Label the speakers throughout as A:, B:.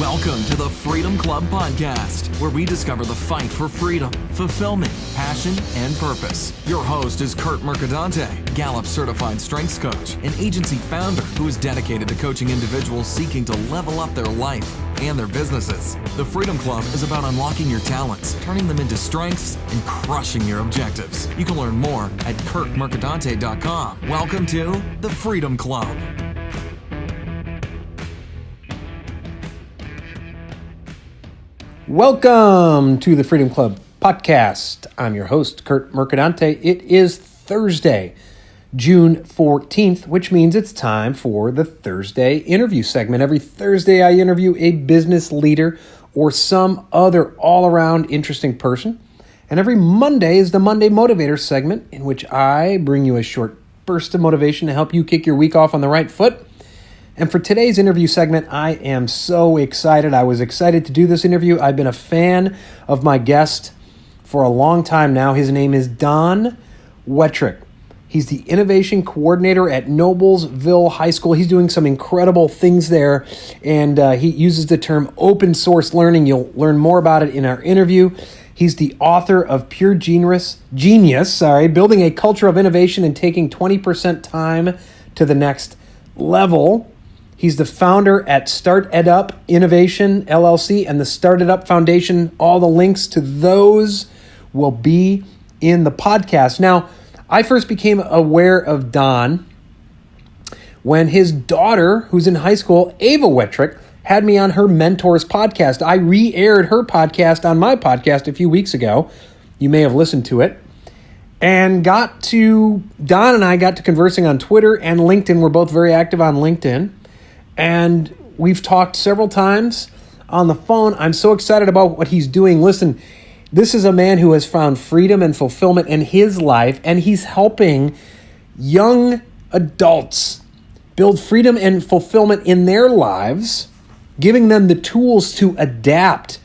A: Welcome to the Freedom Club podcast, where we discover the fight for freedom, fulfillment, passion, and purpose. Your host is Curt Mercadante, Gallup certified strengths coach, an agency founder who is dedicated to coaching individuals seeking to level up their life and their businesses. The Freedom Club is about unlocking your talents, turning them into strengths, and crushing your objectives. You can learn more at curtmercadante.com. Welcome to the Freedom Club.
B: Welcome to the Freedom Club podcast. I'm your host, Curt Mercadante. It is Thursday, June 14th, which means it's time for the Thursday interview segment. Every Thursday, I interview a business leader or some other all-around interesting person. And every Monday is the Monday Motivator segment, in which I bring you a short burst of motivation to help you kick your week off on the right foot. And for today's interview segment, I am so excited. I was excited to do this interview. I've been a fan of my guest for a long time now. His name is Don Wettrick. He's the innovation coordinator at Noblesville High School. He's doing some incredible things there, and he uses the term open source learning. You'll learn more about it in our interview. He's the author of Pure Genius, building a culture of innovation and taking 20% time to the next level. He's the founder at StartEdUp Innovation, LLC, and the StartEdUp Foundation. All the links to those will be in the podcast. Now, I first became aware of Don when his daughter, who's in high school, Ava Wettrick, had me on her Mentors podcast. I re-aired her podcast on my podcast a few weeks ago. You may have listened to it. And Don and I got to conversing on Twitter and LinkedIn. We're both very active on LinkedIn. And we've talked several times on the phone. I'm so excited about what he's doing. Listen, this is a man who has found freedom and fulfillment in his life, and he's helping young adults build freedom and fulfillment in their lives, giving them the tools to adapt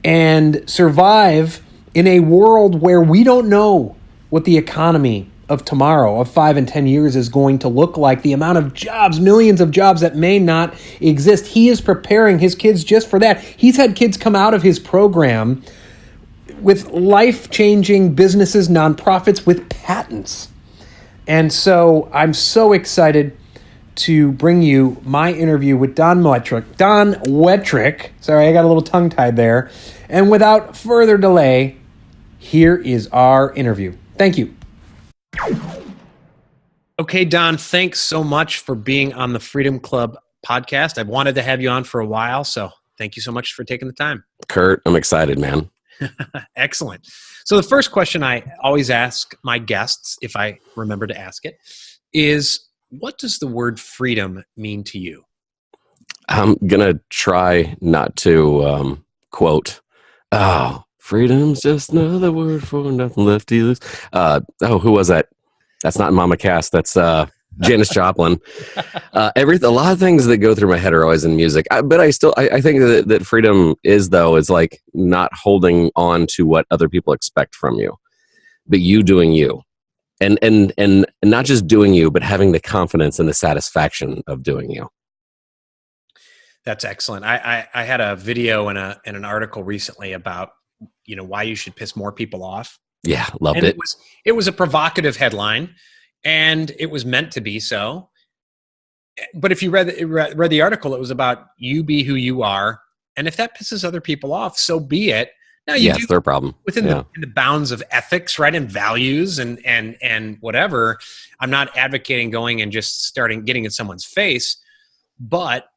B: and survive in a world where we don't know what the economy of tomorrow, of 5 and 10 years, is going to look like, the amount of jobs, millions of jobs that may not exist. He is preparing his kids just for that. He's had kids come out of his program with life-changing businesses, nonprofits, with patents. And so I'm so excited to bring you my interview with Don Wettrick. Sorry, I got a little tongue-tied there. And without further delay, here is our interview. Thank you. Okay, Don, thanks so much for being on the Freedom Club podcast. I've wanted to have you on for a while, so thank you so much for taking the time.
C: Curt, I'm excited, man.
B: Excellent. So the first question I always ask my guests, if I remember to ask it, is what does the word freedom mean to you?
C: I'm going to try not to quote, freedom's just another word for nothing left to lose. Who was that? That's not Mama Cass. That's Janis Joplin. A lot of things that go through my head are always in music. But I think that freedom is like not holding on to what other people expect from you, but you doing you, and not just doing you, but having the confidence and the satisfaction of doing you.
B: That's excellent. I had a video and an article recently about why you should piss more people off.
C: Yeah, loved it.
B: It was a provocative headline, and it was meant to be so. But if you read the article, it was about you be who you are, and if that pisses other people off, so be it. Now
C: it's their problem
B: within the bounds of ethics, right, and values, and whatever. I'm not advocating going and just starting getting in someone's face, but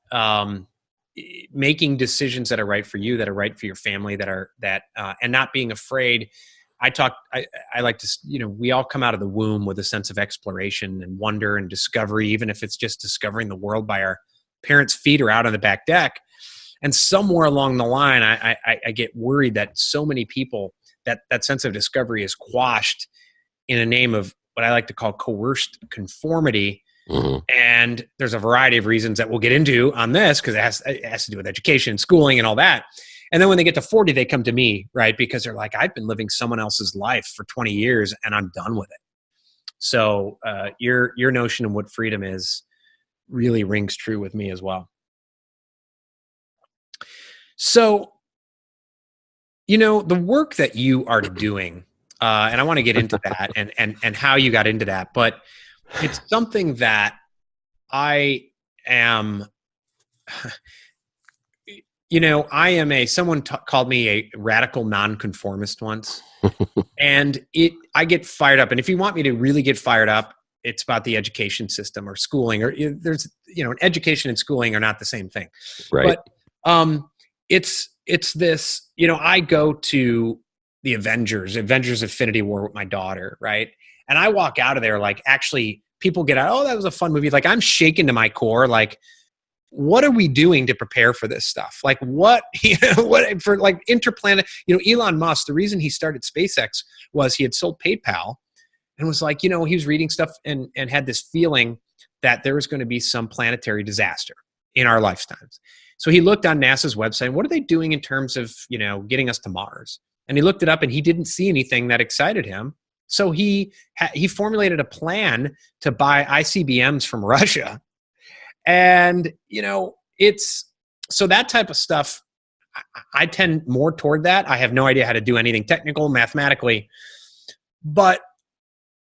B: making decisions that are right for you, that are right for your family, and not being afraid. I like to, we all come out of the womb with a sense of exploration and wonder and discovery, even if it's just discovering the world by our parents' feet or out on the back deck. And somewhere along the line, I get worried that so many people, that sense of discovery is quashed in a name of what I like to call coerced conformity. Mm-hmm. And there's a variety of reasons that we'll get into on this, because it has to do with education, schooling, and all that. And then when they get to 40, they come to me, right? Because they're like, I've been living someone else's life for 20 years and I'm done with it. So your notion of what freedom is really rings true with me as well. So, the work that you are doing, and I want to get into that and how you got into that, but it's something that I am, someone called me a radical nonconformist once, and I get fired up. And if you want me to really get fired up, it's about the education system or schooling, or there's, education and schooling are not the same thing.
C: Right.
B: But it's this, I go to the Avengers Infinity War with my daughter, right? And I walk out of there like, actually, people get out, oh, that was a fun movie. Like, I'm shaken to my core. Like, what are we doing to prepare for this stuff? Like, what for like interplanet, Elon Musk, the reason he started SpaceX was he had sold PayPal and was like, he was reading stuff and had this feeling that there was going to be some planetary disaster in our lifetimes. So he looked on NASA's website, what are they doing in terms of, getting us to Mars? And he looked it up and he didn't see anything that excited him. So he formulated a plan to buy ICBMs from Russia. And, it's so that type of stuff, I tend more toward that. I have no idea how to do anything technical, mathematically, but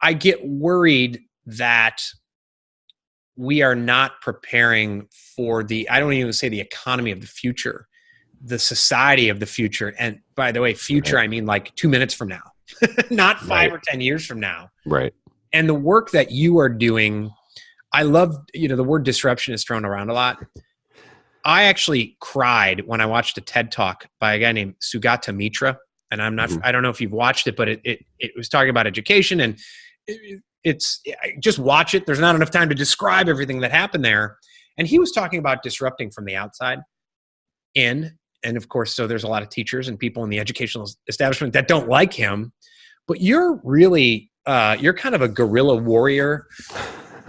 B: I get worried that we are not preparing for I don't even say the economy of the future, the society of the future. And by the way, future, I mean like 2 minutes from now, not 5 or 10 years from now.
C: Right.
B: And the work that you are doing, I love, the word disruption is thrown around a lot. I actually cried when I watched a TED Talk by a guy named Sugata Mitra. And I don't know if you've watched it, but it was talking about education, and just watch it. There's not enough time to describe everything that happened there. And he was talking about disrupting from the outside in, and of course, so there's a lot of teachers and people in the educational establishment that don't like him, but you're really, you're kind of a guerrilla warrior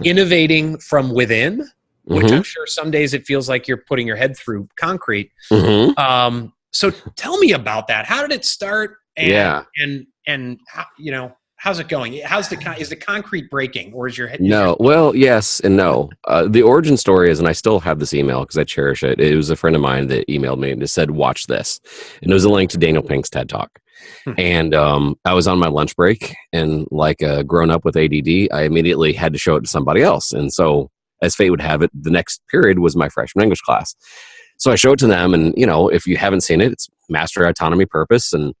B: innovating from within, which I'm sure some days it feels like you're putting your head through concrete. So tell me about that. How did it start? And how, how's it going? Is the concrete breaking, or is your head?
C: No. Well, yes and no. The origin story is, and I still have this email because I cherish it. It was a friend of mine that emailed me and just said, watch this. And it was a link to Daniel Pink's TED Talk. And I was on my lunch break, and like a grown up with ADD, I immediately had to show it to somebody else. And so, as fate would have it, the next period was my freshman English class. So I showed it to them, and if you haven't seen it, it's master autonomy purpose. And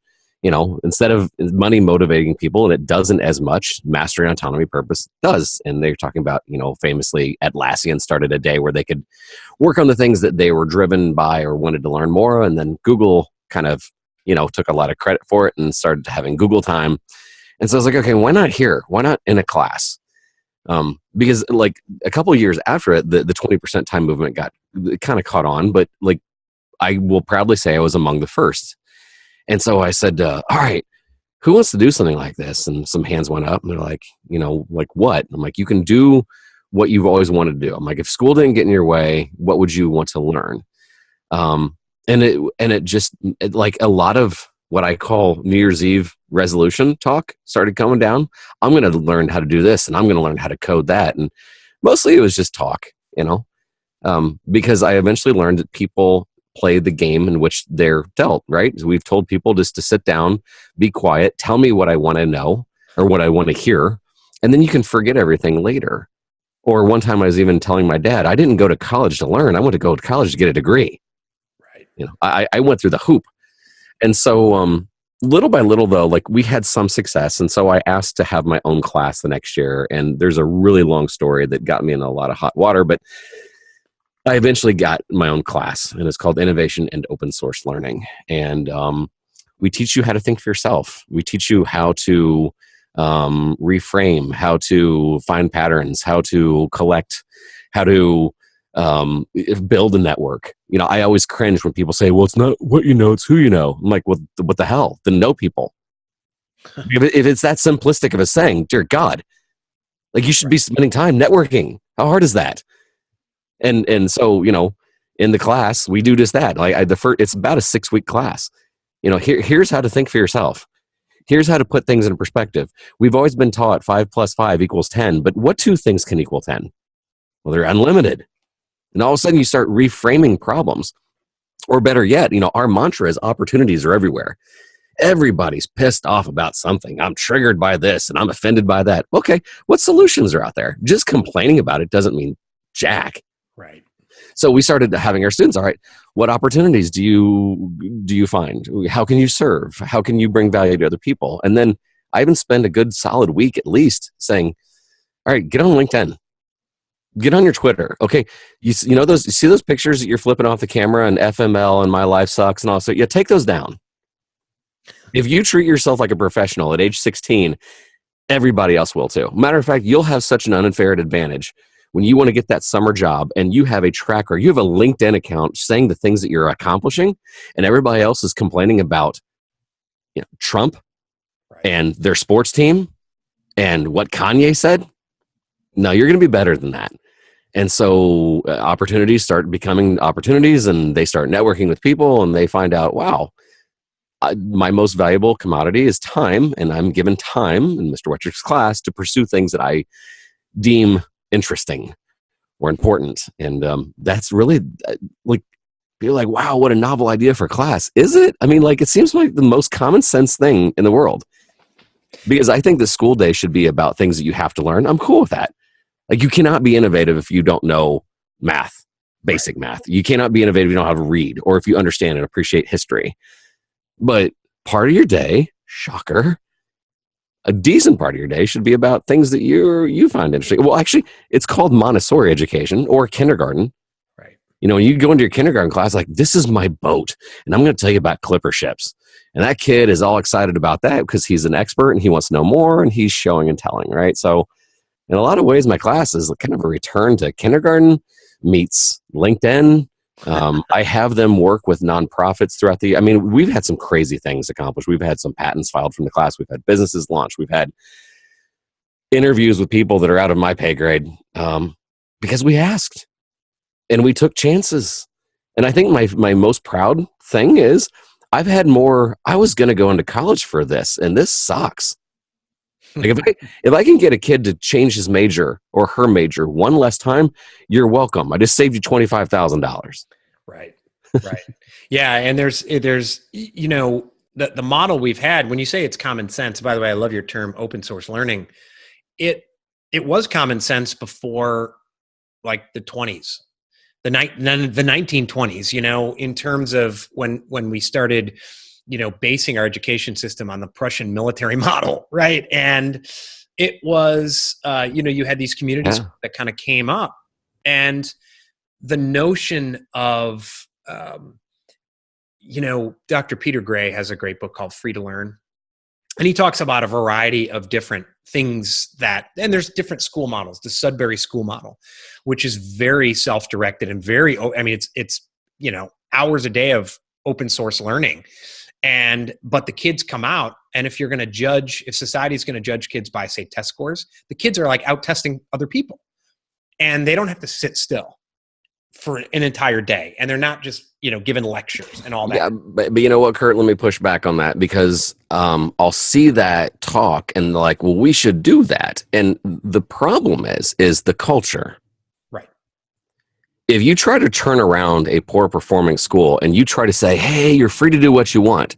C: instead of money motivating people, and it doesn't as much, mastering autonomy purpose does. And they're talking about, famously Atlassian started a day where they could work on the things that they were driven by or wanted to learn more. And then Google kind of, took a lot of credit for it and started having Google time. And so I was like, okay, why not here? Why not in a class? Because like a couple of years after it, the 20% time movement kind of caught on, but like, I will proudly say I was among the first. And so I said, all right, who wants to do something like this? And some hands went up, and they're like, like what? I'm like, you can do what you've always wanted to do. I'm like, if school didn't get in your way, what would you want to learn? And it just like a lot of what I call New Year's Eve resolution talk started coming down. I'm going to learn how to do this, and I'm going to learn how to code that. And mostly it was just talk, because I eventually learned that people play the game in which they're dealt, right? So we've told people just to sit down, be quiet, tell me what I want to know or what I want to hear, and then you can forget everything later. Or one time I was even telling my dad, I didn't go to college to learn. I went to go to college to get a degree. Right. I went through the hoop. And so little by little, though, like we had some success. And so I asked to have my own class the next year. And there's a really long story that got me in a lot of hot water, but I eventually got my own class, and it's called Innovation and Open Source Learning. And we teach you how to think for yourself. We teach you how to reframe, how to find patterns, how to collect, how to build a network. I always cringe when people say, well, it's not what you know, it's who you know. I'm like, what the hell? Then know people. If it's that simplistic of a saying, dear God, like you should be spending time networking. How hard is that? And so, in the class, we do just that. Like it's about a 6-week class. Here's how to think for yourself. Here's how to put things in perspective. We've always been taught 5 + 5 = 10, but what two things can equal 10? Well, they're unlimited. And all of a sudden you start reframing problems. Or better yet, our mantra is opportunities are everywhere. Everybody's pissed off about something. I'm triggered by this and I'm offended by that. Okay, what solutions are out there? Just complaining about it doesn't mean jack.
B: Right.
C: So we started having our students, all right, what opportunities do you find? How can you serve? How can you bring value to other people? And then I even spend a good solid week at least saying, all right, get on LinkedIn. Get on your Twitter. Okay. You see those pictures that you're flipping off the camera and FML and my life sucks and all that. Yeah, take those down. If you treat yourself like a professional at age 16, everybody else will too. Matter of fact, you'll have such an unfair advantage when you want to get that summer job and you have a tracker, you have a LinkedIn account saying the things that you're accomplishing, and everybody else is complaining about Trump and their sports team and what Kanye said. No, you're going to be better than that. And so opportunities start becoming opportunities, and they start networking with people, and they find out, wow, my most valuable commodity is time, and I'm given time in Mr. Wettrick's class to pursue things that I deem interesting or important. And that's really like, you're like, wow, what a novel idea for class. Is it? I mean, it seems like the most common sense thing in the world, because I think the school day should be about things that you have to learn. I'm cool with that. You cannot be innovative if you don't know math, basic math. You cannot be innovative if you don't know how to read, or if you understand and appreciate history. But part of your day, shocker, a decent part of your day should be about things that you find interesting. Well, actually, it's called Montessori education or kindergarten.
B: Right.
C: You go into your kindergarten class like, this is my boat, and I'm going to tell you about clipper ships. And that kid is all excited about that because he's an expert and he wants to know more, and he's showing and telling, right? So in a lot of ways, my class is kind of a return to kindergarten meets LinkedIn. I have them work with nonprofits throughout we've had some crazy things accomplished. We've had some patents filed from the class. We've had businesses launched. We've had interviews with people that are out of my pay grade because we asked and we took chances. And I think my most proud thing is I've had more. I was going to go into college for this, and this sucks. If I can get a kid to change his major or her major one less time, you're welcome. I just saved you $25,000.
B: Right. Yeah. And there's the model we've had, when you say it's common sense, by the way, I love your term open source learning. It was common sense before the 20s, the 1920s, in terms of when we started, basing our education system on the Prussian military model, right? And it was, you had these communities that kind of came up, and the notion of, Dr. Peter Gray has a great book called Free to Learn, and he talks about a variety of different things and there's different school models. The Sudbury school model, which is very self-directed and very, it's hours a day of open source learning. But the kids come out, and if society's going to judge kids by, say, test scores, the kids are out testing other people, and they don't have to sit still for an entire day, and they're not just given lectures and all that.
C: Yeah, but you know what, Curt? Let me push back on that, because I'll see that talk and well, we should do that, and the problem is the culture.
B: Right.
C: If you try to turn around a poor performing school and you try to say, hey, you're free to do what you want,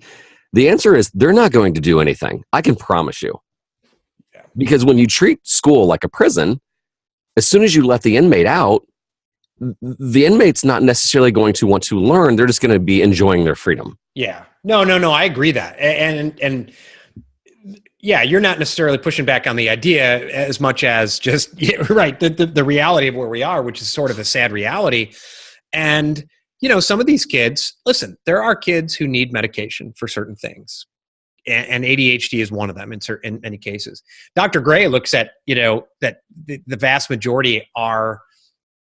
C: the answer is they're not going to do anything. I can promise you. Yeah. Because when you treat school like a prison, as soon as you let the inmate out, the inmate's not necessarily going to want to learn. They're just going to be enjoying their freedom.
B: Yeah. No. I agree that. And yeah, you're not necessarily pushing back on the idea as much as just, right, the reality of where we are, which is sort of a sad reality. And, some of these kids, listen, there are kids who need medication for certain things. And ADHD is one of them in many cases. Dr. Gray looks at, that the vast majority are,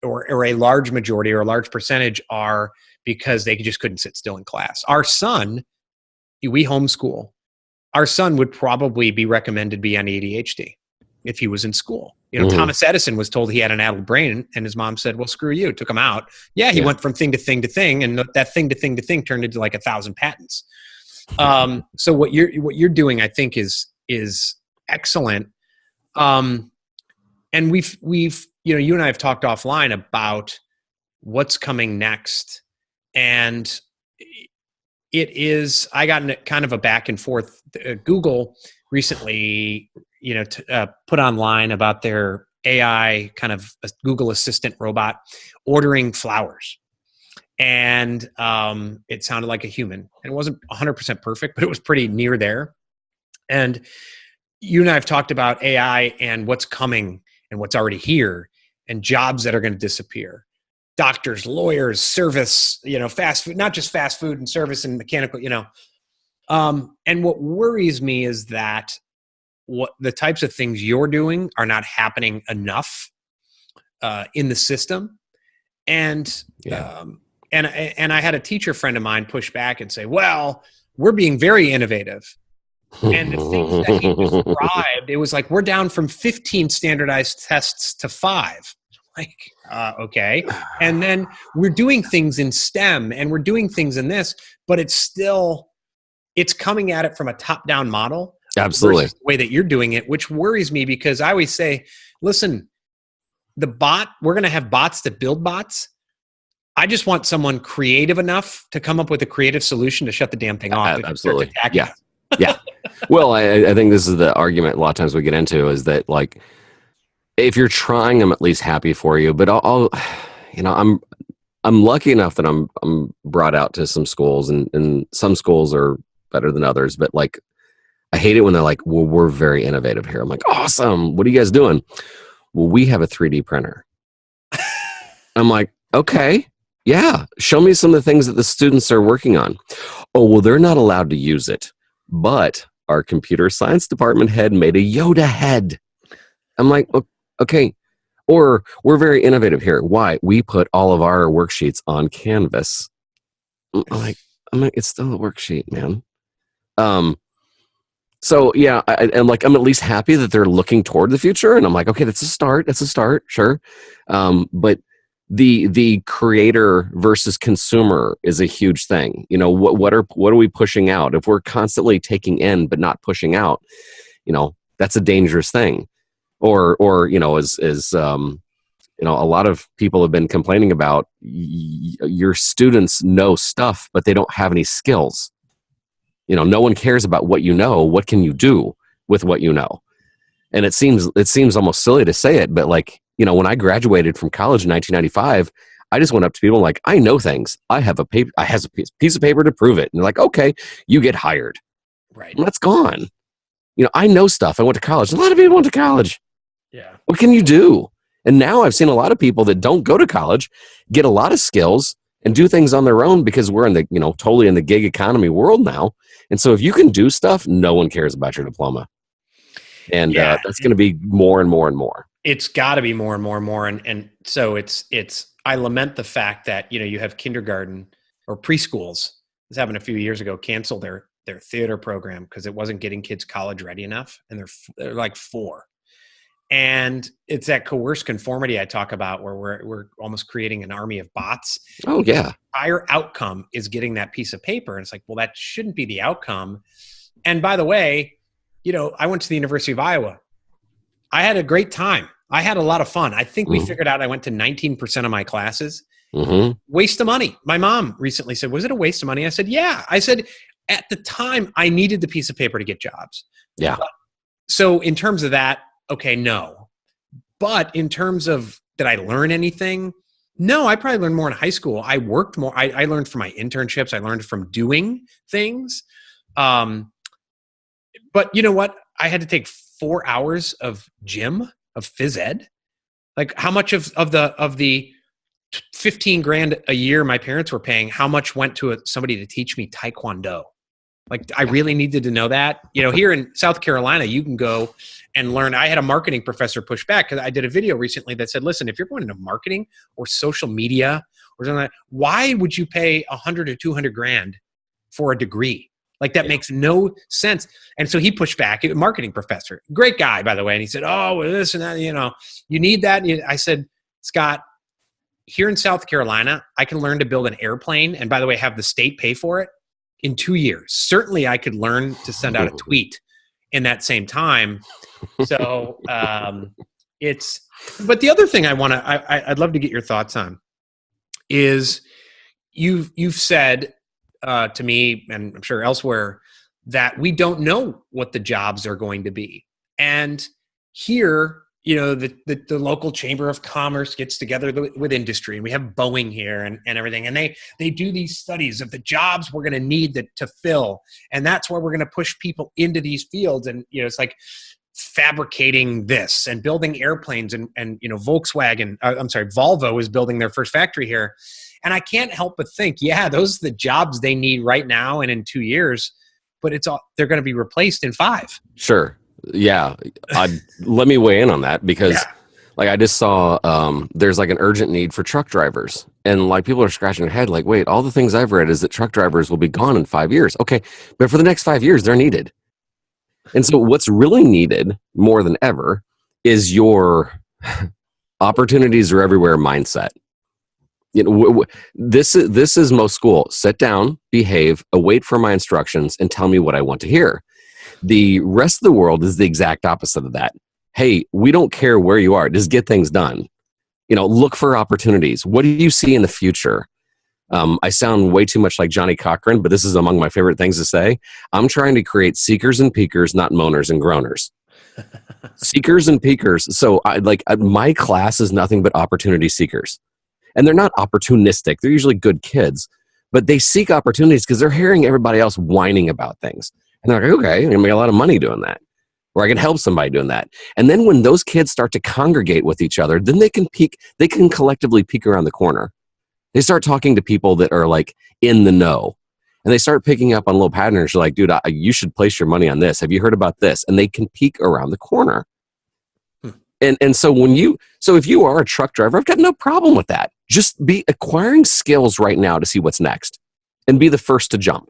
B: or a large majority or a large percentage are because they just couldn't sit still in class. Our son, we homeschool. Our son would probably be recommended to be on ADHD if he was in school. Thomas Edison was told he had an addled brain, and his mom said, well, screw you, took him out. Yeah, he went from thing to thing to thing, and that thing to thing to thing turned into 1,000 patents. So what you're doing, I think, is excellent. And we've you and I have talked offline about what's coming next And I got in kind of a back and forth. Google recently, put online about their AI kind of Google Assistant robot ordering flowers. And it sounded like a human. And it wasn't 100% perfect, but it was pretty near there. And you and I have talked about AI and what's coming and what's already here and jobs that are going to disappear. Doctors, lawyers, service, fast food, not just fast food and service and mechanical, and what worries me is that what the types of things you're doing are not happening enough in the system. And, and I had a teacher friend of mine push back and say, well, we're being very innovative. And the things that he described, it was like, we're down from 15 standardized tests to 5. Like, okay. And then we're doing things in STEM and we're doing things in this, but it's coming at it from a top-down model.
C: Absolutely.
B: Versus the way that you're doing it, which worries me because I always say, listen, we're going to have bots that build bots. I just want someone creative enough to come up with a creative solution to shut the damn thing off.
C: Absolutely. Yeah. Yeah. Well, I think this is the argument a lot of times we get into is that, like, if you're trying, I'm at least happy for you. But I'm lucky enough that I'm brought out to some schools, and some schools are better than others. But like, I hate it when they're like, well, we're very innovative here. I'm like, awesome. What are you guys doing? Well, we have a 3D printer. I'm like, okay, yeah. Show me some of the things that the students are working on. Oh, well, they're not allowed to use it. But our computer science department head made a Yoda head. I'm like, okay. Or we're very innovative here. Why? We put all of our worksheets on Canvas. I'm like, it's still a worksheet, man. So yeah, I'm at least happy that they're looking toward the future. And I'm like, okay, that's a start. Sure. But the creator versus consumer is a huge thing. What are we pushing out? If we're constantly taking in but not pushing out, that's a dangerous thing. Or as a lot of people have been complaining about, your students know stuff, but they don't have any skills. No one cares about what you know. What can you do with what you know? And it seems almost silly to say it, but like, when I graduated from college in 1995, I just went up to people like, I know things. I have a piece of paper to prove it. And they're like, okay, you get hired.
B: Right.
C: And that's gone. I know stuff. I went to college. A lot of people went to college.
B: Yeah.
C: What can you do? And now I've seen a lot of people that don't go to college get a lot of skills and do things on their own because we're in the, totally in the gig economy world now. And so if you can do stuff, no one cares about your diploma. And that's going to be more and more and more.
B: It's got to be more and more and more. And so I lament the fact that, you have kindergarten or preschools. This happened a few years ago, canceled their theater program because it wasn't getting kids college ready enough. And they're like 4. And it's that coerced conformity I talk about where we're almost creating an army of bots.
C: Oh, yeah.
B: The entire outcome is getting that piece of paper. And it's like, well, that shouldn't be the outcome. And by the way, I went to the University of Iowa. I had a great time. I had a lot of fun. I think we figured out I went to 19% of my classes.
C: Mm-hmm.
B: Waste of money. My mom recently said, was it a waste of money? I said, yeah. I said, at the time, I needed the piece of paper to get jobs.
C: Yeah.
B: So in terms of that, okay, no. But in terms of, did I learn anything? No, I probably learned more in high school. I worked more. I learned from my internships. I learned from doing things. But you know what? I had to take 4 hours of gym, of phys ed. Like, how much of the 15 grand a year my parents were paying, how much went to somebody to teach me Taekwondo? Like, I really needed to know that. Here in South Carolina, you can go and learn. I had a marketing professor push back because I did a video recently that said, listen, if you're going into marketing or social media or something like that, why would you pay 100 or 200 grand for a degree? Like, that makes no sense. And so he pushed back. A marketing professor, great guy, by the way. And he said, oh, well, this and that, you need that. I said, Scott, here in South Carolina, I can learn to build an airplane. And by the way, have the state pay for it in 2 years. Certainly I could learn to send out a tweet in that same time. So but the other thing I'd love to get your thoughts on is you've said to me, and I'm sure elsewhere, that we don't know what the jobs are going to be. And here, the local chamber of commerce gets together with industry, and we have Boeing here and everything. And they do these studies of the jobs we're going to need to fill. And that's where we're going to push people into these fields. And, it's like fabricating this and building airplanes and Volvo is building their first factory here. And I can't help but think, those are the jobs they need right now and in 2 years, but they're going to be replaced in 5.
C: Sure. Yeah. Let me weigh in on that because like I just saw there's like an urgent need for truck drivers, and like people are scratching their head like, wait, all the things I've read is that truck drivers will be gone in 5 years. Okay. But for the next 5 years, they're needed. And so what's really needed more than ever is your opportunities are everywhere mindset. This is most schools. Sit down, behave, await for my instructions, and tell me what I want to hear. The rest of the world is the exact opposite of that. Hey, we don't care where you are. Just get things done. Look for opportunities. What do you see in the future? I sound way too much like Johnny Cochran, but this is among my favorite things to say. I'm trying to create seekers and peakers, not moaners and groaners. Seekers and peakers. So my class is nothing but opportunity seekers. And they're not opportunistic. They're usually good kids, but they seek opportunities because they're hearing everybody else whining about things. And they're like, okay, I can make a lot of money doing that. Or I can help somebody doing that. And then when those kids start to congregate with each other, then they can collectively peek around the corner. They start talking to people that are like in the know. And they start picking up on little patterns. You're like, dude, you should place your money on this. Have you heard about this? And they can peek around the corner. And so if you are a truck driver, I've got no problem with that. Just be acquiring skills right now to see what's next and be the first to jump.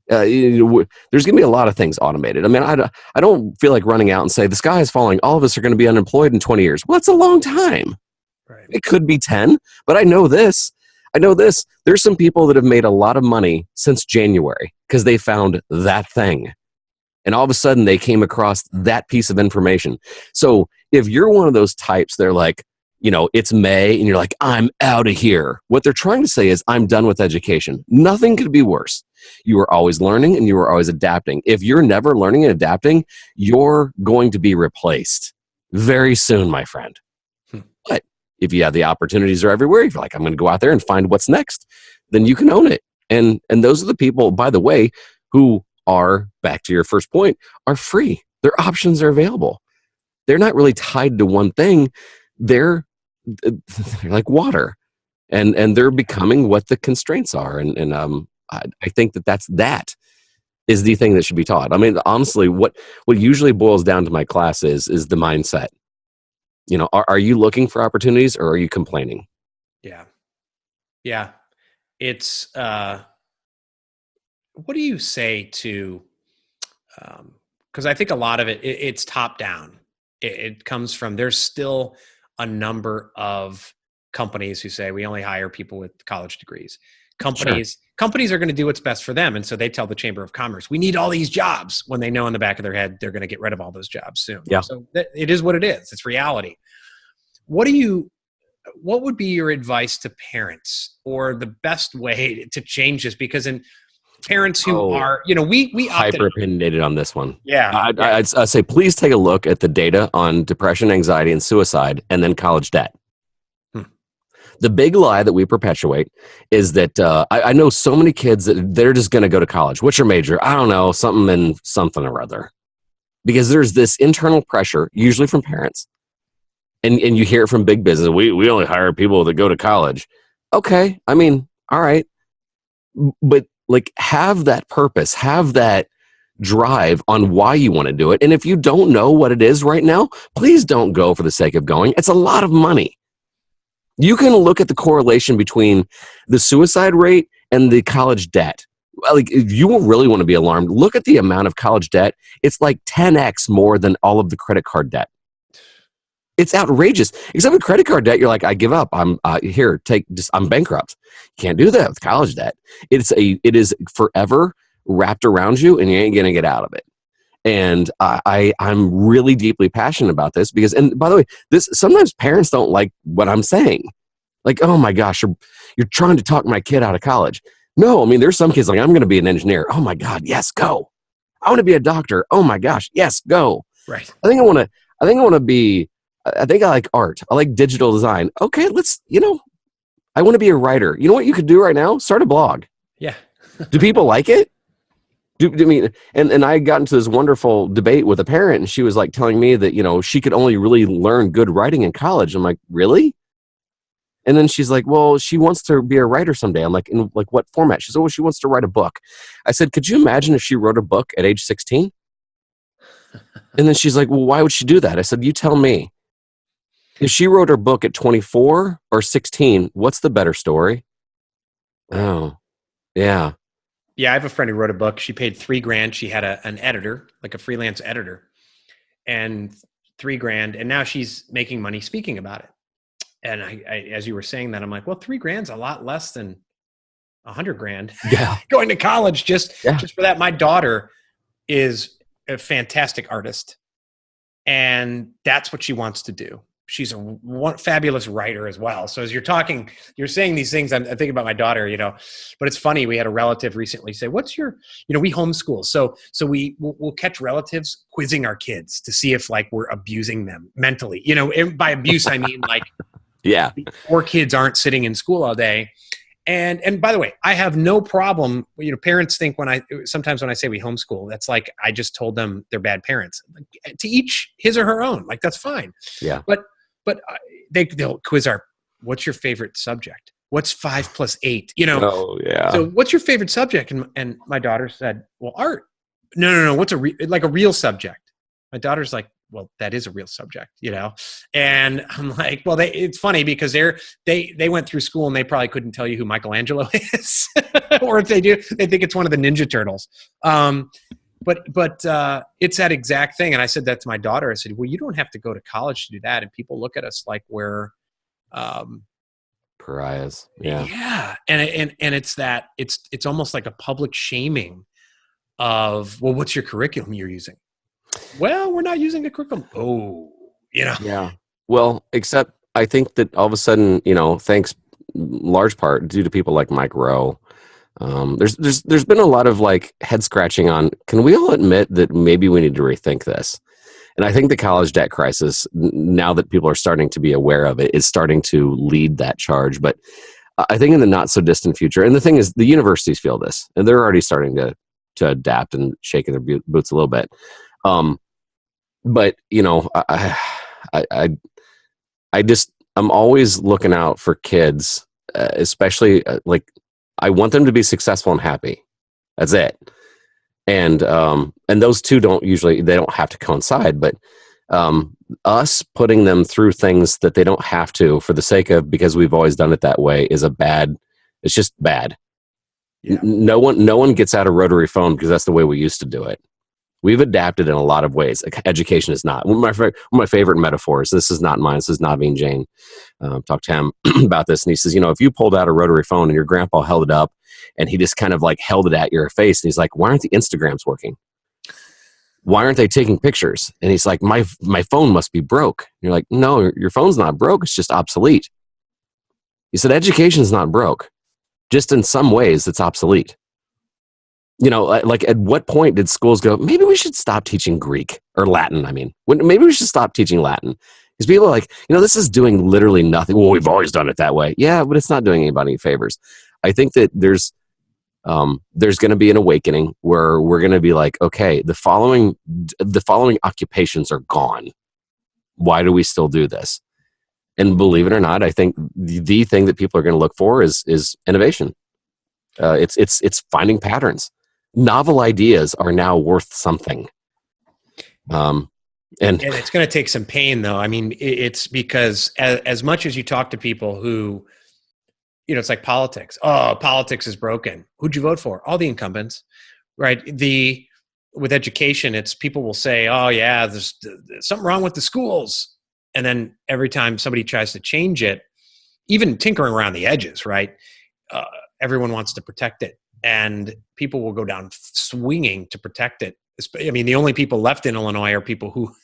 C: There's going to be a lot of things automated. I mean, I don't feel like running out and say the sky is falling. All of us are going to be unemployed in 20 years. Well, that's a long time. Right. It could be 10, but I know this. There's some people that have made a lot of money since January because they found that thing. And all of a sudden they came across that piece of information. So if you're one of those types, they're like, it's May and you're like, I'm out of here. What they're trying to say is I'm done with education. Nothing could be worse. You are always learning and you are always adapting. If you're never learning and adapting, you're going to be replaced very soon, my friend. But if you have the opportunities are everywhere, if you're like, I'm going to go out there and find what's next, then you can own it. And those are the people, by the way, who are, back to your first point, are free. Their options are available. They're not really tied to one thing. They're like water, and they're becoming what the constraints are. And I think that is the thing that should be taught. I mean, honestly, what usually boils down to my class is the mindset. Are you looking for opportunities or are you complaining?
B: Yeah. It's what do you say to? Because I think a lot of it's top down. It comes from, there's still a number of companies who say we only hire people with college degrees. Companies are going to do what's best for them. And so they tell the Chamber of Commerce, we need all these jobs, when they know in the back of their head, they're going to get rid of all those jobs soon.
C: Yeah.
B: So it is what it is. It's reality. What would be your advice to parents, or the best way to change this? Because in parents who are, we
C: hyper opinionated on this one.
B: Yeah.
C: I'd say, please take a look at the data on depression, anxiety, and suicide, and then college debt. The big lie that we perpetuate is that I know so many kids that they're just going to go to college. What's your major? I don't know, something or other. Because there's this internal pressure, usually from parents, and you hear it from big business. We only hire people that go to college. Okay, I mean, all right, but like, have that purpose, have that drive on why you want to do it. And if you don't know what it is right now, please don't go for the sake of going. It's a lot of money. You can look at the correlation between the suicide rate and the college debt. Like, if you really want to be alarmed, look at the amount of college debt. It's like 10x more than all of the credit card debt. It's outrageous. Except with credit card debt, you're like, I give up. I'm bankrupt. You can't do that with college debt. It is forever wrapped around you, and you ain't gonna get out of it. And I'm really deeply passionate about this because, and by the way, sometimes parents don't like what I'm saying. Like, oh my gosh, you're trying to talk my kid out of college. No, I mean, there's some kids like, I'm going to be an engineer. Oh my God, yes, go. I want to be a doctor. Oh my gosh, yes, go.
B: Right.
C: I think I want to be, I think I like art. I like digital design. Okay, I want to be a writer. You know what you could do right now? Start a blog.
B: Yeah.
C: Do people like it? I mean, and I got into this wonderful debate with a parent, and she was like telling me that, she could only really learn good writing in college. I'm like, really? And then she's like, well, she wants to be a writer someday. I'm like, in like what format? She said, well, she wants to write a book. I said, could you imagine if she wrote a book at age 16? And then she's like, well, why would she do that? I said, you tell me. If she wrote her book at 24 or 16, what's the better story? Oh, yeah.
B: Yeah, I have a friend who wrote a book. She paid $3,000. She had an editor, like a freelance editor, and $3,000. And now she's making money speaking about it. And I as you were saying that, I'm like, well, $3,000's a lot less than $100,000.
C: Yeah.
B: Going to college just for that. My daughter is a fantastic artist, and that's what she wants to do. She's a fabulous writer as well. So as you're saying these things, I'm thinking about my daughter, but it's funny. We had a relative recently say, what's your, we homeschool. So we'll catch relatives quizzing our kids to see if like we're abusing them mentally, and by abuse, I mean like,
C: yeah,
B: poor kids aren't sitting in school all day. And by the way, I have no problem. Parents think sometimes when I say we homeschool, that's like, I just told them they're bad parents. To each his or her own, like that's fine.
C: Yeah.
B: But they'll quiz what's your favorite subject? What's 5 + 8?
C: Oh yeah.
B: So what's your favorite subject? And my daughter said, well, art. No. What's a real subject? My daughter's like, well, that is a real subject, And I'm like, well, it's funny because they went through school and they probably couldn't tell you who Michelangelo is, or if they do, they think it's one of the Ninja Turtles. But it's that exact thing. And I said that to my daughter. I said, well, you don't have to go to college to do that. And people look at us like we're
C: pariahs. Yeah.
B: Yeah. And it's almost like a public shaming of, well, what's your curriculum you're using? Well, we're not using a curriculum. Oh,
C: Yeah. Well, except I think that all of a sudden, thanks large part due to people like Mike Rowe, there's been a lot of like head scratching on, can we all admit that maybe we need to rethink this? And I think the college debt crisis, now that people are starting to be aware of it, is starting to lead that charge. But I think in the not so distant future, and the thing is, the universities feel this, and they're already starting to adapt and shaking their boots a little bit. But I'm always looking out for kids, especially like I want them to be successful and happy. That's it. And those two they don't have to coincide, but us putting them through things that they don't have to for the sake of, because we've always done it that way, it's just bad. Yeah. No one gets out a rotary phone because that's the way we used to do it. We've adapted in a lot of ways. Education is not. One of my favorite metaphors, this is not mine, this is Naveen Jain. Talked to him about this, and he says, if you pulled out a rotary phone and your grandpa held it up and he just kind of like held it at your face, and he's like, why aren't the Instagrams working? Why aren't they taking pictures? And he's like, my phone must be broke. And you're like, no, your phone's not broke, it's just obsolete. He said, education's not broke. Just in some ways, it's obsolete. Like at what point did schools go, maybe we should stop teaching Greek or Latin? I mean, maybe we should stop teaching Latin. Because people are like, this is doing literally nothing. Well, we've always done it that way. Yeah, but it's not doing anybody any favors. I think that there's going to be an awakening where we're going to be like, okay, the following occupations are gone. Why do we still do this? And believe it or not, I think the thing that people are going to look for is innovation. It's finding patterns. Novel ideas are now worth something. And
B: it's going to take some pain, though. I mean, it's because as much as you talk to people who, it's like politics. Oh, politics is broken. Who'd you vote for? All the incumbents, right? With education, it's people will say, oh yeah, there's something wrong with the schools. And then every time somebody tries to change it, even tinkering around the edges, right? Everyone wants to protect it. And people will go down swinging to protect it. I mean, the only people left in Illinois are people who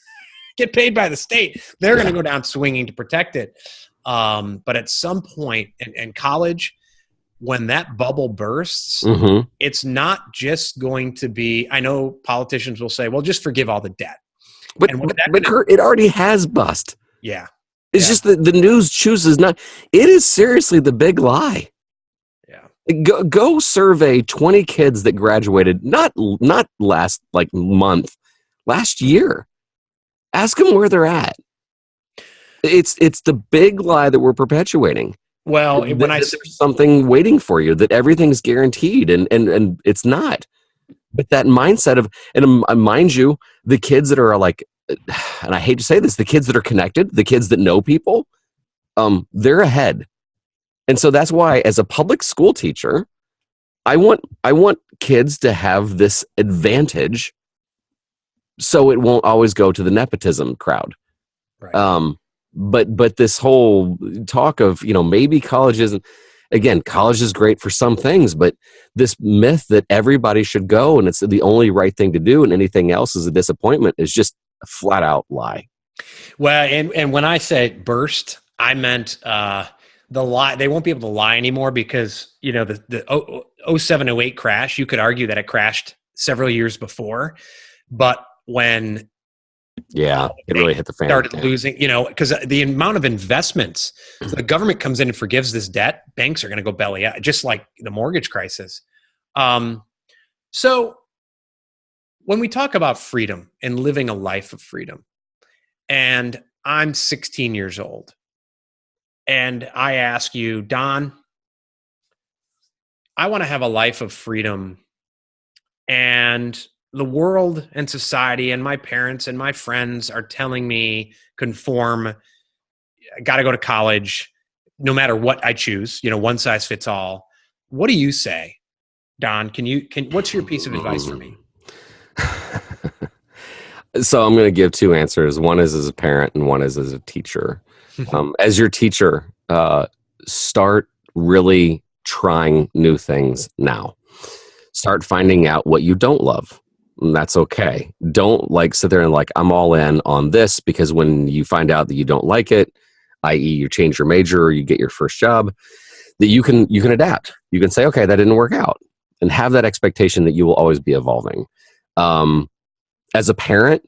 B: get paid by the state. They're going to go down swinging to protect it. But at some point in college, when that bubble bursts, it's not just going to be, I know politicians will say, well, just forgive all the debt.
C: But Curt, it already has bust.
B: Yeah.
C: It's just that the news chooses not. It is seriously the big lie. Yeah. Go survey 20 kids that graduated, not last month, last year. Ask them where they're at. It's the big lie that we're perpetuating.
B: Well, when
C: there's something waiting for you, that everything's guaranteed, and it's not. But that mindset of, and mind you, the kids that are like, and I hate to say this, the kids that are connected, the kids that know people, they're ahead. And so that's why, as a public school teacher, I want kids to have this advantage, so it won't always go to the nepotism crowd. Right. But this whole talk of, maybe college isn't, again, college is great for some things, but this myth that everybody should go and it's the only right thing to do and anything else is a disappointment is just a flat out lie.
B: Well, and when I say burst, I meant the lie. They won't be able to lie anymore because, the 07-08 crash, you could argue that it crashed several years before, but when
C: it really hit the fan.
B: Started losing, because the amount of investments, so the government comes in and forgives this debt, banks are going to go belly up, just like the mortgage crisis. So when we talk about freedom and living a life of freedom, and I'm 16 years old, and I ask you, Don, I want to have a life of freedom, and the world and society and my parents and my friends are telling me conform, I got to go to college, no matter what I choose, one size fits all. What do you say, Don? What's your piece of advice for me?
C: So I'm going to give two answers. One is as a parent and one is as a teacher. As your teacher, start really trying new things now. Start finding out what you don't love. And that's okay. Don't sit there and I'm all in on this, because when you find out that you don't like it, i.e. you change your major or you get your first job, that you can adapt. You can say, okay, that didn't work out, and have that expectation that you will always be evolving. As a parent,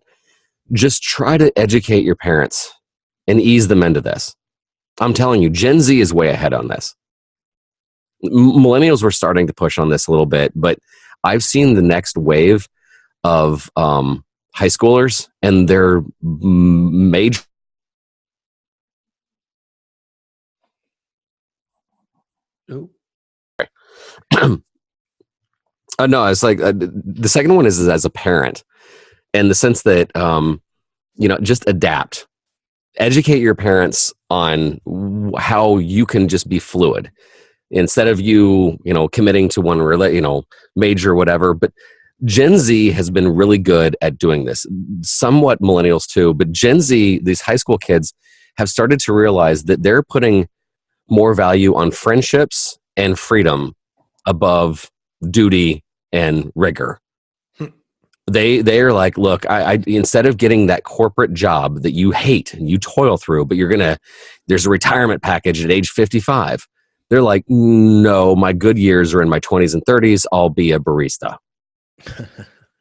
C: just try to educate your parents and ease them into this. I'm telling you, Gen Z is way ahead on this. Millennials were starting to push on this a little bit, but I've seen the next wave of high schoolers and their major. No, it's the second one is as a parent, in the sense that just adapt, educate your parents on how you can just be fluid instead of committing to one major or whatever. But Gen Z has been really good at doing this, somewhat millennials too, but Gen Z, these high school kids, have started to realize that they're putting more value on friendships and freedom above duty and rigor. They are like, look, I instead of getting that corporate job that you hate and you toil through, but there's a retirement package at age 55. They're like, no, my good years are in my 20s and 30s. I'll be a barista.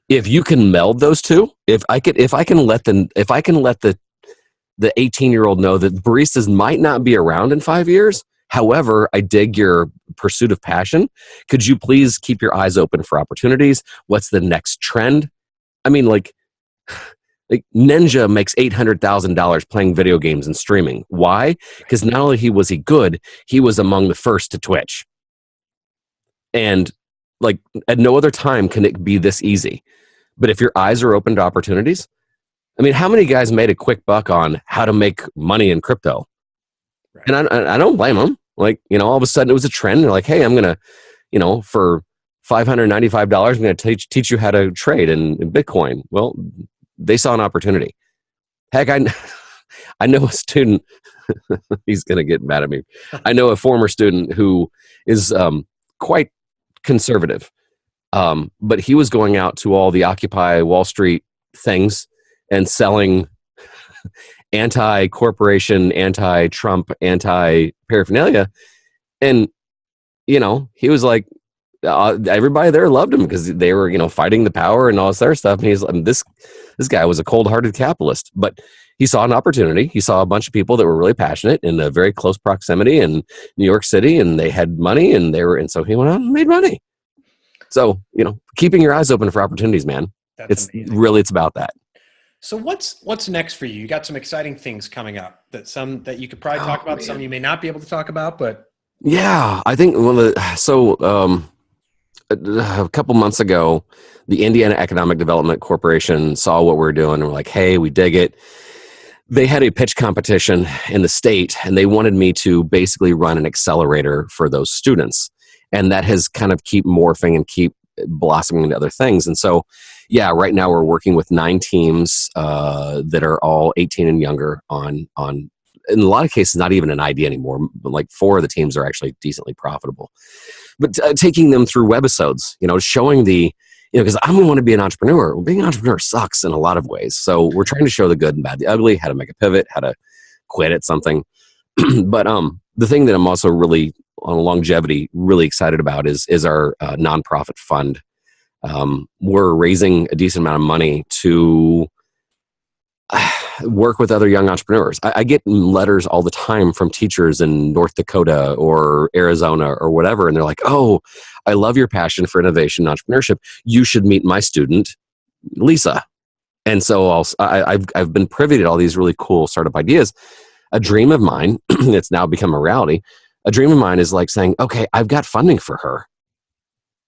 C: If you can meld those two, if I can let the 18-year-old know that baristas might not be around in 5 years. However, I dig your pursuit of passion. Could you please keep your eyes open for opportunities? What's the next trend? I mean, Ninja makes $800,000 playing video games and streaming. Why? Because not only was he good, he was among the first to Twitch. And at no other time can it be this easy. But if your eyes are open to opportunities, I mean, how many guys made a quick buck on how to make money in crypto? Right. And I don't blame them. All of a sudden it was a trend. They're like, hey, I'm going to, for $595, I'm going to teach you how to trade in Bitcoin. Well, they saw an opportunity. Heck, I know a student, he's going to get mad at me. I know a former student who is quite conservative, but he was going out to all the Occupy Wall Street things and selling anti-corporation, anti-Trump, anti-paraphernalia. And, he was like, everybody there loved him because they were, fighting the power and all this other stuff. And he's this guy was a cold-hearted capitalist, but he saw an opportunity. He saw a bunch of people that were really passionate in a very close proximity in New York City, and they had money, and so he went out and made money. So, keeping your eyes open for opportunities, man.
B: That's amazing.
C: It's about that.
B: So what's next for you? You got some exciting things coming up that you could probably talk about, some you may not be able to talk about, but
C: yeah, I think a couple months ago, the Indiana Economic Development Corporation saw what we're doing and were like, hey, we dig it. They had a pitch competition in the state, and they wanted me to basically run an accelerator for those students. And that has kind of keep morphing and keep blossoming into other things. And so, yeah, right now we're working with 9 teams that are all 18 and younger on, in a lot of cases, not even an idea anymore. But like 4 of the teams are actually decently profitable. But taking them through webisodes, showing because I want to be an entrepreneur. Well, being an entrepreneur sucks in a lot of ways. So we're trying to show the good and bad, the ugly, how to make a pivot, how to quit at something. But the thing that I'm also really on longevity really excited about is our nonprofit fund. We're raising a decent amount of money to work with other young entrepreneurs. I get letters all the time from teachers in North Dakota or Arizona or whatever, and they're like, oh, I love your passion for innovation and entrepreneurship. You should meet my student, Lisa. And so I've been privy to all these really cool startup ideas. A dream of mine, it's now become a reality. A dream of mine is like saying, okay, I've got funding for her.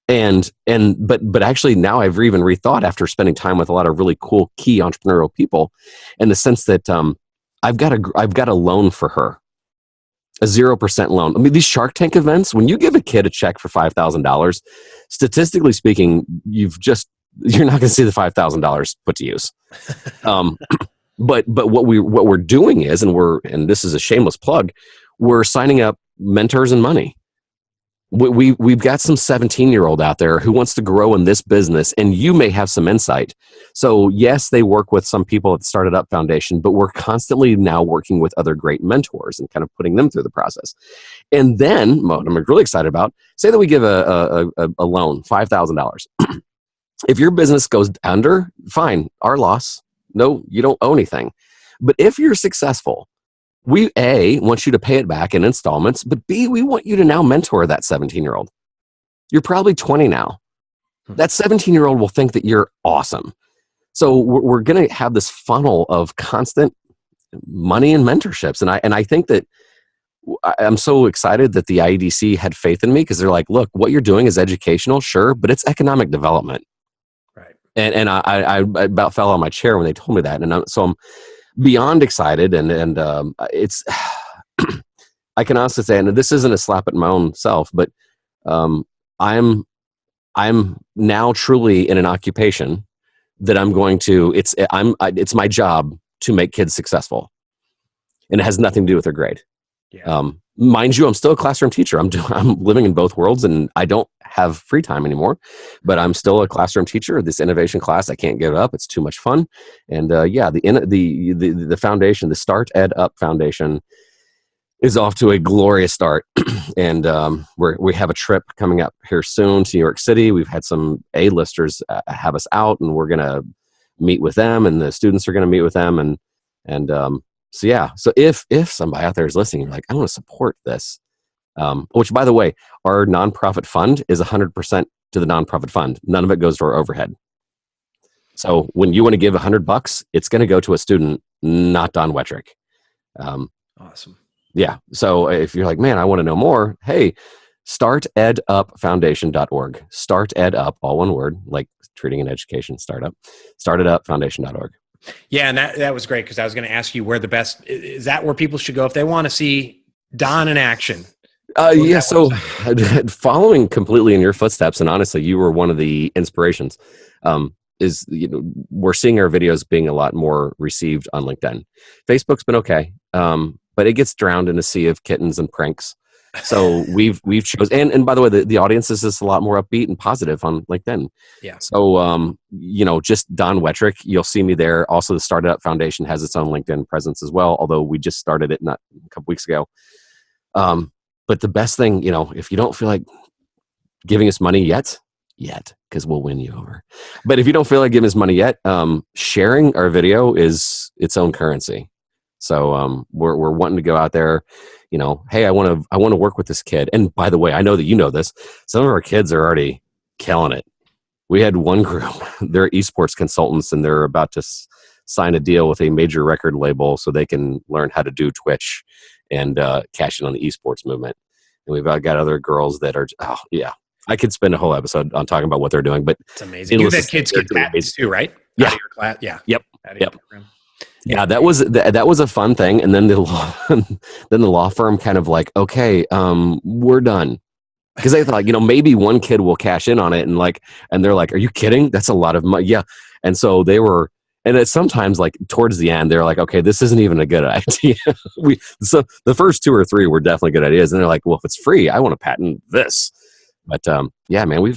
C: But actually now I've even rethought after spending time with a lot of really cool key entrepreneurial people, in the sense that I've got a loan for her, a 0% loan. I mean, these Shark Tank events, when you give a kid a check for $5,000, statistically speaking, you're not going to see the $5,000 put to use. But what we're doing is, and this is a shameless plug, we're signing up mentors and money. We've got some 17-year-old out there who wants to grow in this business, and you may have some insight. So yes, they work with some people at the StartEdUp Foundation, but we're constantly now working with other great mentors and kind of putting them through the process. And then, what I'm really excited about, say that we give a loan, $5,000. If your business goes under, fine, our loss. No, you don't owe anything. But if you're successful, we, A, want you to pay it back in installments, but B, we want you to now mentor that 17-year-old. You're probably 20 now. That 17-year-old will think that you're awesome. So we're going to have this funnel of constant money and mentorships. And I think that I'm so excited that the IEDC had faith in me, because they're like, look, what you're doing is educational, sure, but it's economic development.
B: right.
C: And I about fell on my chair when they told me that. And I'm beyond excited, and it's I can honestly say, and this isn't a slap at my own self, but I'm now truly in an occupation that I'm going to. It's my job to make kids successful, and it has nothing to do with their grade.
B: Yeah.
C: Mind you, I'm still a classroom teacher. I'm living in both worlds, and I don't have free time anymore, but I'm still a classroom teacher. This innovation class, I can't give it up. It's too much fun. And the foundation, the StartEdUp Foundation, is off to a glorious start. And we have a trip coming up here soon to New York City. We've had some A-listers have us out, and we're going to meet with them, and the students are going to meet with them. So yeah, so if somebody out there is listening, you're like, I want to support this, which, by the way, our nonprofit fund is 100% to the nonprofit fund. None of it goes to our overhead. So when you want to give $100, it's going to go to a student, not Don Wettrick.
B: Awesome.
C: Yeah. So if you're like, man, I want to know more, hey, StartEdUpFoundation.org. StartEdUp, all one word, like treating an education startup. StartEdUpFoundation.org.
B: Yeah, and that was great, because I was going to ask you where is that where people should go if they want to see Don in action?
C: Yeah, so following completely in your footsteps, and honestly, you were one of the inspirations, we're seeing our videos being a lot more received on LinkedIn. Facebook's been okay, but it gets drowned in a sea of kittens and pranks. So we've chosen, and by the way, the audience is just a lot more upbeat and positive on LinkedIn.
B: Yeah.
C: So, just Don Wettrick, you'll see me there. Also, the StartEdUp Foundation has its own LinkedIn presence as well, although we just started it not a couple weeks ago. But the best thing, if you don't feel like giving us money yet, because we'll win you over. But if you don't feel like giving us money yet, sharing our video is its own currency. So we're wanting to go out there, hey, I want to work with this kid. And by the way, I know that you know this. Some of our kids are already killing it. We had one group, they're esports consultants, and they're about to sign a deal with a major record label so they can learn how to do Twitch and cash in on the esports movement. And we've got other girls that are, I could spend a whole episode on talking about what they're doing, but
B: it's amazing. You've had kids get patents too, right?
C: Yeah.
B: Out of your class. Yeah.
C: Yep. Yeah, that was a fun thing. And then the law firm kind of like, okay, we're done. Because they thought, maybe one kid will cash in on it, and they're like, are you kidding? That's a lot of money. Yeah. And so they were, and it's sometimes like towards the end, they're like, okay, this isn't even a good idea. So the first 2 or 3 were definitely good ideas. And they're like, well, if it's free, I want to patent this. But yeah, man,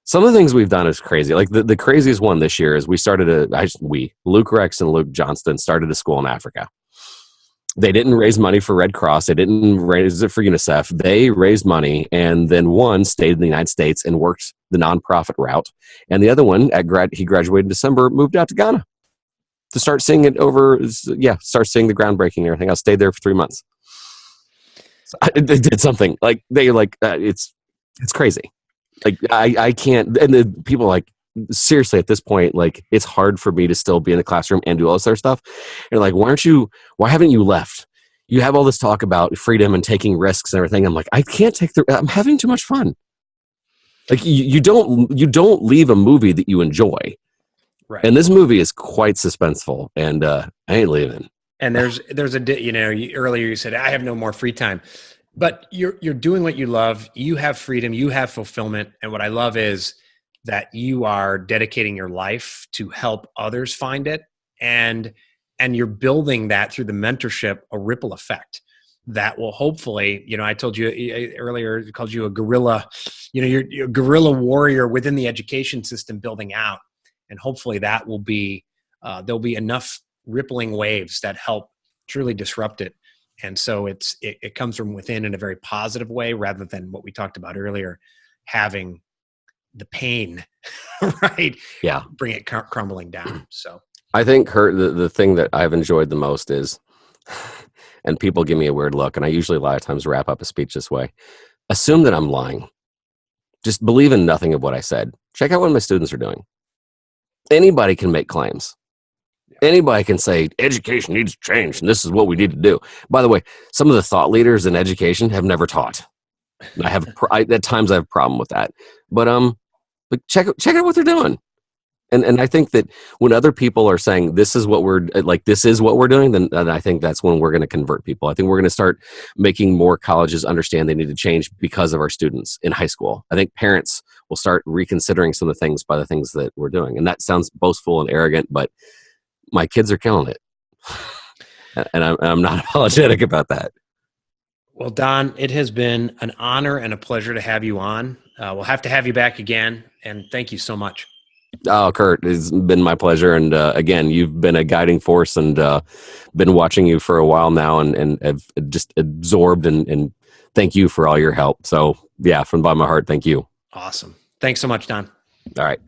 C: some of the things we've done is crazy. Like the craziest one this year is Luke Rex and Luke Johnston started a school in Africa. They didn't raise money for Red Cross. They didn't raise it for UNICEF. They raised money, and then one stayed in the United States and worked the nonprofit route. And the other one, he graduated in December, moved out to Ghana to start seeing it start seeing the groundbreaking and everything. I stayed there for 3 months. So they did something like it's crazy. Like I can't, and the people like, seriously at this point, like it's hard for me to still be in the classroom and do all this other stuff. And like, why haven't you left? You have all this talk about freedom and taking risks and everything. I'm like, I can't I'm having too much fun. Like you don't leave a movie that you enjoy.
B: Right.
C: And this movie is quite suspenseful, and I ain't leaving.
B: And there's earlier you said, I have no more free time, but you're doing what you love. You have freedom, you have fulfillment. And what I love is that you are dedicating your life to help others find it. And you're building that through the mentorship, a ripple effect that will hopefully, I told you earlier, I called you a guerrilla, you're a guerrilla warrior within the education system building out. And hopefully that will be, there'll be enough rippling waves that help truly disrupt it. And so it comes from within in a very positive way, rather than what we talked about earlier, having the pain, right?
C: Yeah.
B: Bring it crumbling down. So
C: I think, Curt, the thing that I've enjoyed the most is, and people give me a weird look, and I usually a lot of times wrap up a speech this way, assume that I'm lying. Just believe in nothing of what I said. Check out what my students are doing. Anybody can make claims. Anybody can say education needs to change and this is what we need to do. By the way, some of the thought leaders in education have never taught. At times I have a problem with that. But check out what they're doing. And I think that when other people are saying this is what we're doing, then I think that's when we're going to convert people. I think we're going to start making more colleges understand they need to change because of our students in high school. I think parents will start reconsidering some of the things by the things that we're doing. And that sounds boastful and arrogant, but my kids are killing it. And I'm not apologetic about that.
B: Well, Don, it has been an honor and a pleasure to have you on. We'll have to have you back again. And thank you so much.
C: Oh, Curt, it's been my pleasure. And again, you've been a guiding force, and been watching you for a while now, and have just absorbed and thank you for all your help. So yeah, from the bottom of my heart, thank you.
B: Awesome. Thanks so much, Don.
C: All right.